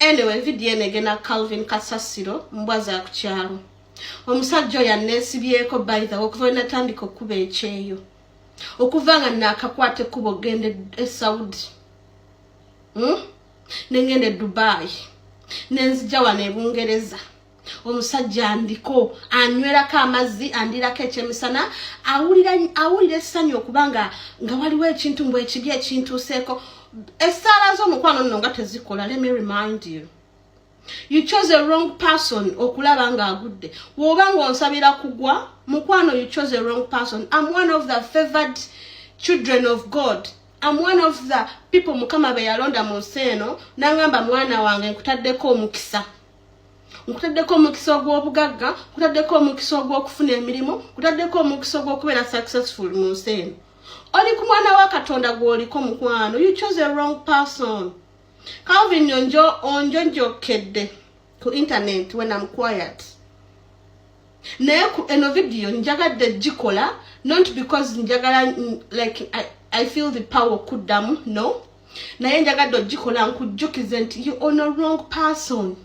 Anyway, video negena Calvin Kasasiro mbwaza ku kyalo. Omusajja yanesibyeko by the okuva natandika okuba ekyeyo. Okuvanga nakakwate kubo gende Saudi. Nengende Dubai. Nenzija wane Bungereza. Omusajja andiko anywerako amazzi andirako ekyemisana awulira essanyu okubanga nga waliwo ekintu mbwe ekiri ekintuuseeko. Essaala z'omukwano nno nga tezikola. Let me remind you. You chose a wrong person okulaba nga agudde. Woba ng'onsabira kugwa mukwano, you chose a wrong person. I'm one of the favored children of God. I'm one of the people Mukama be yalonda mu nsi eno n'angamba mwana wange nkutaddeko omukisa. Nkutaddeko omukisa ogw'obugagga, nkutaddeko omukisa ogw'okufuna emirimu, nkutaddeko omukisa ogw'okubeera successful mu nsi eno. Oli ku mwana wa Katonda gw'oliko mukwano. You chose a wrong person. Calvin onjokedde ku internet when I'm quiet. Naye ku eno video njagadde gikola, not because njagala like I feel the power kuddamu, no. Naye njagadde gikola nkujjukize nti you on a wrong person.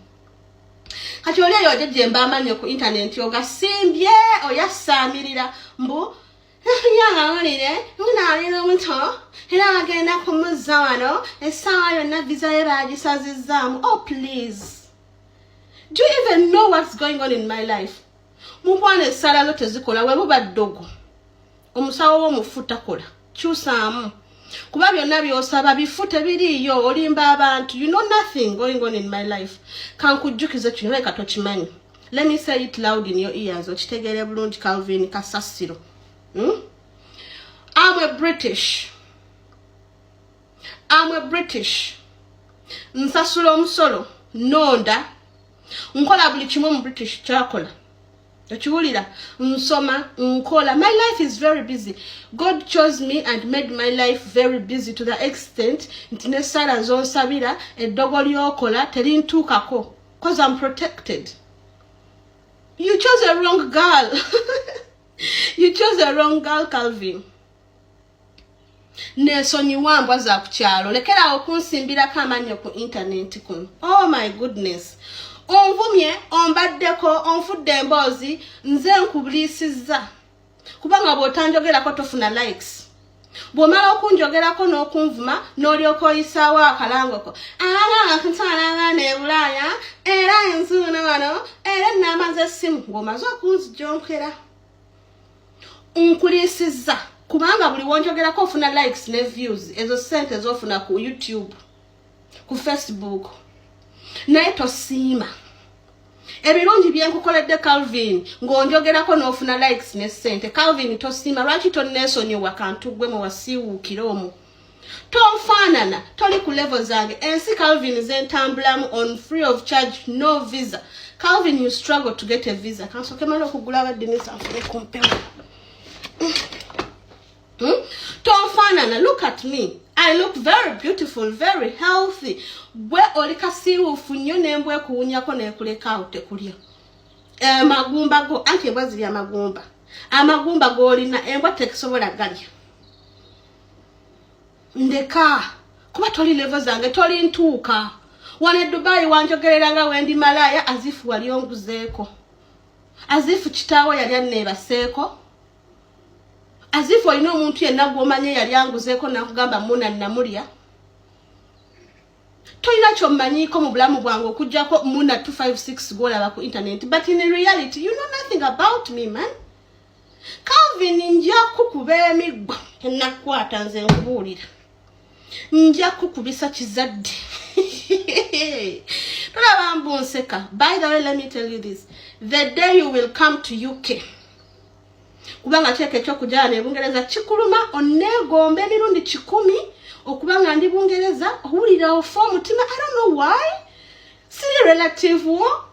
Kati oli eyo jeje mbamanyo ku internet ogasimbye oyasaamirira mbu yangalire ngunalira omuto era agenda kumuzza wano essaawa yonna visa ye bagisazizaamu. Oh please, do you even know what's going on in my life? Mukwana essala zo tezikola we buba ddogo omusawo w'omufu takola kyusaamu kuba byonna by'osaba bifute biriyo olimba abantu. You know nothing going on in my life. Kankujjukize kino leka tokimanyi. Let me say it loud in your ears okitegeere bulungi. Calvin Kasasiro. I'm a British. Nsasula omusolo nonda nkola buli kimu mu British kyakola. Okiwulira nsoma nkola. My life is very busy. God chose me and made my life very busy to the extent nti ne sala zonsabira eddogo lyokola terintuukako because I'm protected. You chose a wrong girl. You chose a wrong girl, Calvin. Nesonyiwa mbwa za ku kyalo. Lekera okunsimbirako amannya ku internet kuno. Oh my goodness. Onvumye ombaddeko onfudde emboozi nze nkubuliisizza kubanga bw'otanjogerako tofuna likes. Bw'omala okunjogerako n'okunvuma n'olyoka oyisaawo akalangoko nkutwalanga e Bulaaya era enzuuno wano era ennamba z'essimu ng'omaze okunzijonkera. Nkuliisizza kubanga buli wonjogerako ofuna likes ne views, ezo ssente z'ofuna ku YouTube, ku Facebook. Naye tosiima ebirungi byenkukoledde Calvin ng'onjogerako n'ofuna likes ne ssente. Calvin tosiima. Lwaki tonneesonyiwa kantugwe mu wasiiwuukire omwo? Tonfaanana, toli ku level zange. Ensi Calvin zentambulamu on free of charge, no visa. Calvin, you struggle to get a visa. Kansooke mala okugula abaddinisa nfune ku mpewo. Tonfaanana. Look at me. I look very beautiful, very healthy. Bwe oli kasiiwuufu nnyo n'embwa ekuwunyako n'ekuleka awo tekulya. Amagumba go, anti embwa zirya amagumba. Amagumba g'olina embwa tekisobola galya. Ndeka kuba toli level zange, toli ntuuka. Wano e Dubai wanjogereranga wendi malaaya azifu wali onguzeeko. Azifu kitaawo yali anneebaseeko. Azifu olina omuntu yenna gw'omanye yali anguzeeko nakugamba muna namulya. Tolina ky'omanyiiko mu bulamu bwange okuggyako muna 256 gw'olaba ku internet. But in reality, you know nothing about me, man. Calvin nja kukuba emiggo ennakwata nze nkubuulira. Nja kukubisa kizadde. Tolaba mbu nseka. By the way, let me tell you this. The day you will come to UK, kubanga kyeke ekyokujjana e Bungereza kikuluma onneegomba emirundi 10 okubanga ndi Bungereza owulira ofa omutima. I don't know why. Siri relative wo.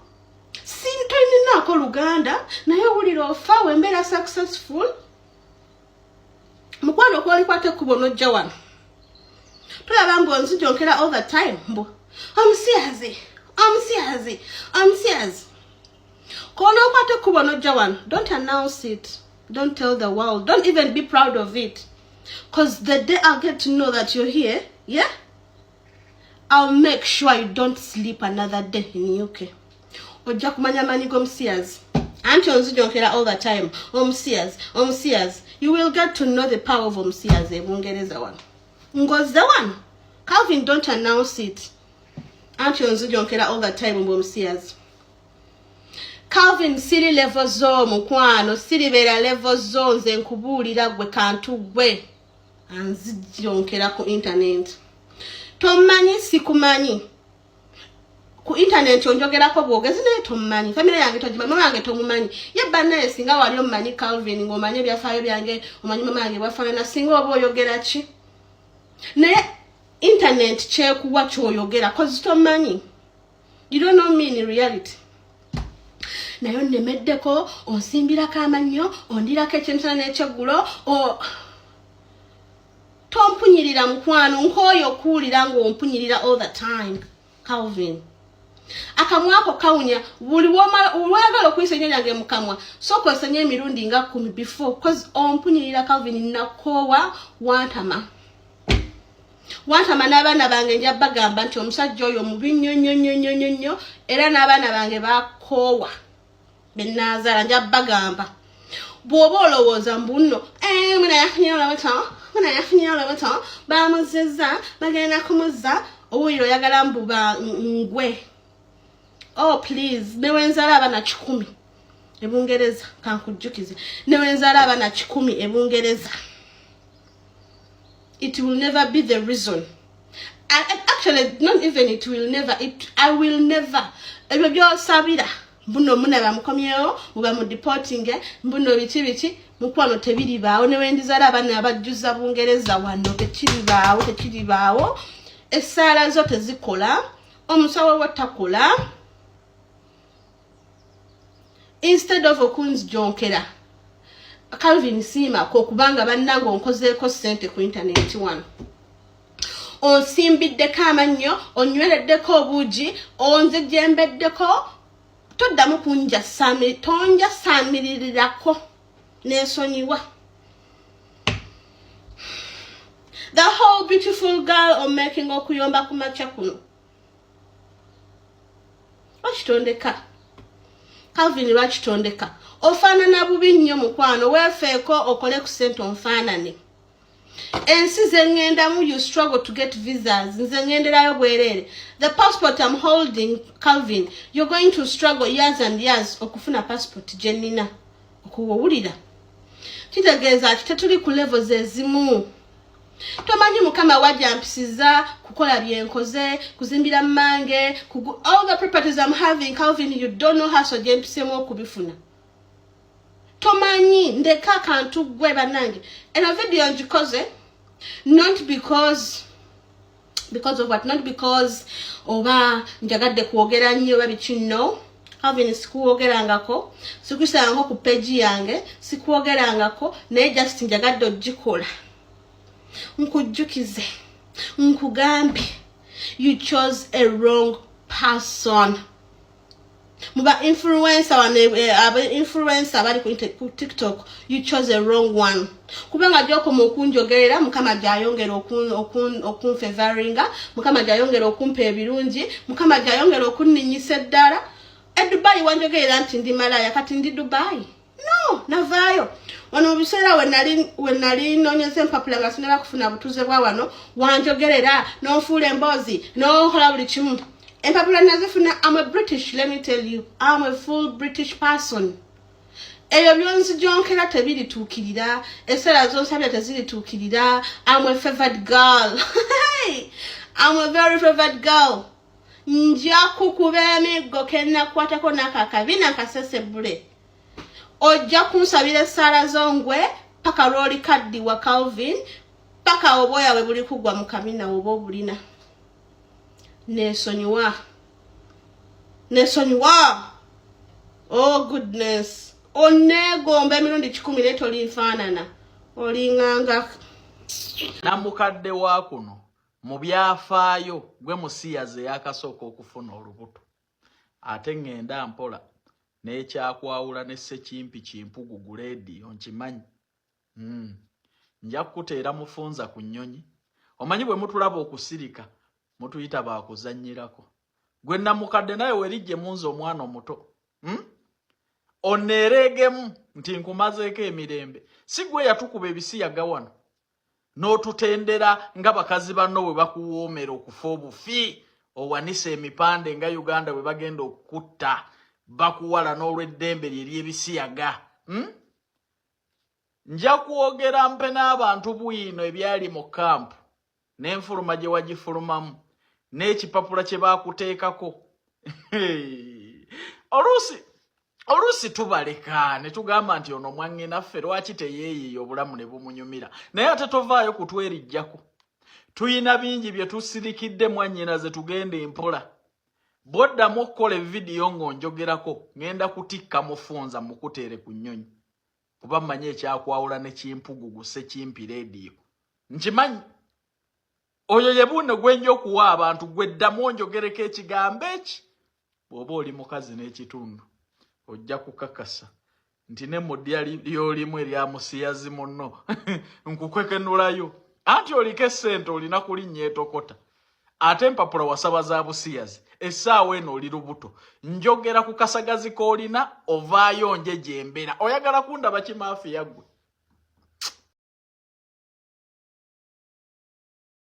Sintolinako Luganda naye owulira ofa wembeera successful. Mukwano kwolikwate ekkubo n'ojja wano. Tolaba mbu onzijonkera all the time mbu omusyazi. Kono okwate ekkubo n'ojja wano. Don't announce it. Don't tell the world. Don't even be proud of it. Because the day I get to know that you're here, yeah, I'll make sure you don't sleep another day in UK. Ojja kumanya manyi g'omusiyazi. Anti onzijonkera all the time. Omusiyazi. You will get to know the power of omusiyazi ebungereza wano. Ngoze wano. Calvin, don't announce it. Anti onzijonkera all the time omusiyazi. Calvin siri level zo mukwano, siri bera level zo nze nkubuulira gwe kantu gwe. Anzijonkera ku internet. Tomanyi sikumanyi. Ku internet onjogerako bwogezi naye tomanyi. Family yange tojimanyi, mama yange tomumanyi. Ye banne singa wali omanyi Calvin ng'omanyi byafaayo byange, omanyi mama yange bwafaanana singa oba oyogera ki. Naye internet kyekuwa ky'oyogera cause tomanyi. You don't know me in reality. Naye onnemeddeko, onsimbirako amannyo, ondirako ekyemisana n'ekyeggulo, tompunyirira mukwano, nk'oyo okuwulira ng'ompunyirira all the time. Calvin. Akamwako kawunya, buli wayagala okuyisa ennyo lyange mu kamwa, sooka osenya emirundi nga 10 before, cause ompunyirira Calvin nakoowa wantama. Wantama n'abaana bange nja bagamba nti omusajja oyo mubi nnyo, era n'abaana bange bakoowa. Bennazaala nja bagamba. Bw'oba olowooza mbunno, muna yafunye olabata, bamuzizza, bagenda kumuzza, owulira oyagala mbuba ngwe. Oh please, newenzala abana 10 ebungereza kankujjukize. Newenzala abana 10 ebungereza. It will never be the reason. Actually, not even it will never. I will never. Ebyo byosabira. Mbuno muna bamukomyewo, muba mu deporting, mbuno biti mukwano tebiri baawo newendizala abana abajjuza bungereza wano tekiri baawo. Essaala zo tezikola, omusawo watakola. Instead of okunzijonkera Calvin Sima kokubanga bannange onkozeeko ssente ku internet wano. Onsimbiddeko amannyo, onywereddeko obuugi, onzijembeddeko, toddamu tonja saamirirako n'ensonyiwa. The whole beautiful girl on making okuyomba ku makya kuno. Wakitondeka. Calvin lwakitondeka. Ofaanana bubi nnyo mukwano, weefeeko okole ku ssente onfaanane. Ensi ze ŋŋendamu you struggle to get visas. Nze ŋŋenderayo bwereere. The passport I'm holding, Calvin, you're going to struggle years and years okufuna passport gye nnina. Okuwulira. Kitegeeza ati tetuli ku levels ezimu. Tomanyi mukama wajampisiza kukola byenkoze, kuzimbira mmange, all the properties I'm having, Calvin, you don't know how so jempisemu okubifuna. Tomanyi ndeka kantu gwe banange. Eno video njikoze not because of what, not because oba njagadde kwogera nnyo oba biki, no. Calvin sikuwogerangako, sikusangako ku page yange, sikuwogerangako, naye just njagadde ogikola. Nkujjukize, nkugambe, you chose a wrong person. Muba influencer bali ku TikTok, you chose a wrong one. Kubanga gyoko mukunjogerera mukama gyayongera okunfavoringa, mukama gyayongera okumpa ebirungi, mukama gyayongera okunninyisa eddala. Dubai wanjogerera nti ndi malaya, kati ndi Dubai. No, navaayo. Wano biseera we nali nonyeze empapula nga sinaba kufuna butuze bwa wano, wanjogerera n'onfuula emboozi n'okola buli kimu. Empapula nazifuna. I'm a British, let me tell you. I'm a full British person. Eyo byonzijonkera tebirituukirira, essera zonsabya tezirituukirira. I'm a favored girl. I'm a very favored girl. Nja kukuba emiggo kennakwatako n'akakabi n'akasesebule. Ojja kunsabira essaala zongwe paka lwoli kaddi wa Calvin, paka obwoya bwe buli kugwa mu kamina oba obulina. Nesonyiwa. Oh goodness. Onegomba emirundi 10 leto linfaanana. Olinganga. Namukadde wa kuno mu byafaayo gwe musiyaze yakasooka okufuna olubuto. Ate ngenda mpola n'ekyakwawula ne Ssekimpi Kimpugu grade onkimanyi. Nja kuteera mufunza ku nnyonyi. Omanyi bwe mutulaba okusirika mutuyita bakuzanyirako. Gwe namukadde naye werijje munzo omwana omuto. Oneregemu nti nkumazeeko emirembe. Si gwe yatukuba ebisiyaga wano. N'otutendera nga bakazi banno bwe bakuwoomera okufa obufi. Owanise emipande nga Uganda bwe bagenda okukutta. Bakuwala n'olw'eddembe lye ly'ebisiyaga. Nja kwogera mpe n'abantu bwino ebyali mu kampu. N'enfuluma gye wagifulumamu. N'ekipapula kye baakuteekako. Oluusi tubaleka ne tugamba nti ono mwange naffe lwaki teyeeyiiya obulamu ne bumunyumira. Naye ate tovaayo kutwerijjako. Tuyina bingi bye tusirikidde mwannyina ze tugenda empola. Bw'oddamu okukola evidiyo ng'onjogerako ngenda kutikka mufunza mukuteere ku nnyonyi. Kuba mmanyi ekyakwawula ne kimpugugu Ssekimpi leediyo. Nkimanyi. Oyo ye bunne gwenja okuwa abantu gwe ddamu onjogereko ekigambo eki. Bw'oba oli mukazi n'ekitundu. Ojja kukakasa nti ne modya lyolimu erya musiyazi munno nkukwekenulayo anti oliko essente olina kulinnya etokota ate empapula wasaba za busiyazi essaawa eno oli lubuto njogera ku kasagazi k'olina ovaayo nje gyembera oyagala kundaba kimaafiya gwe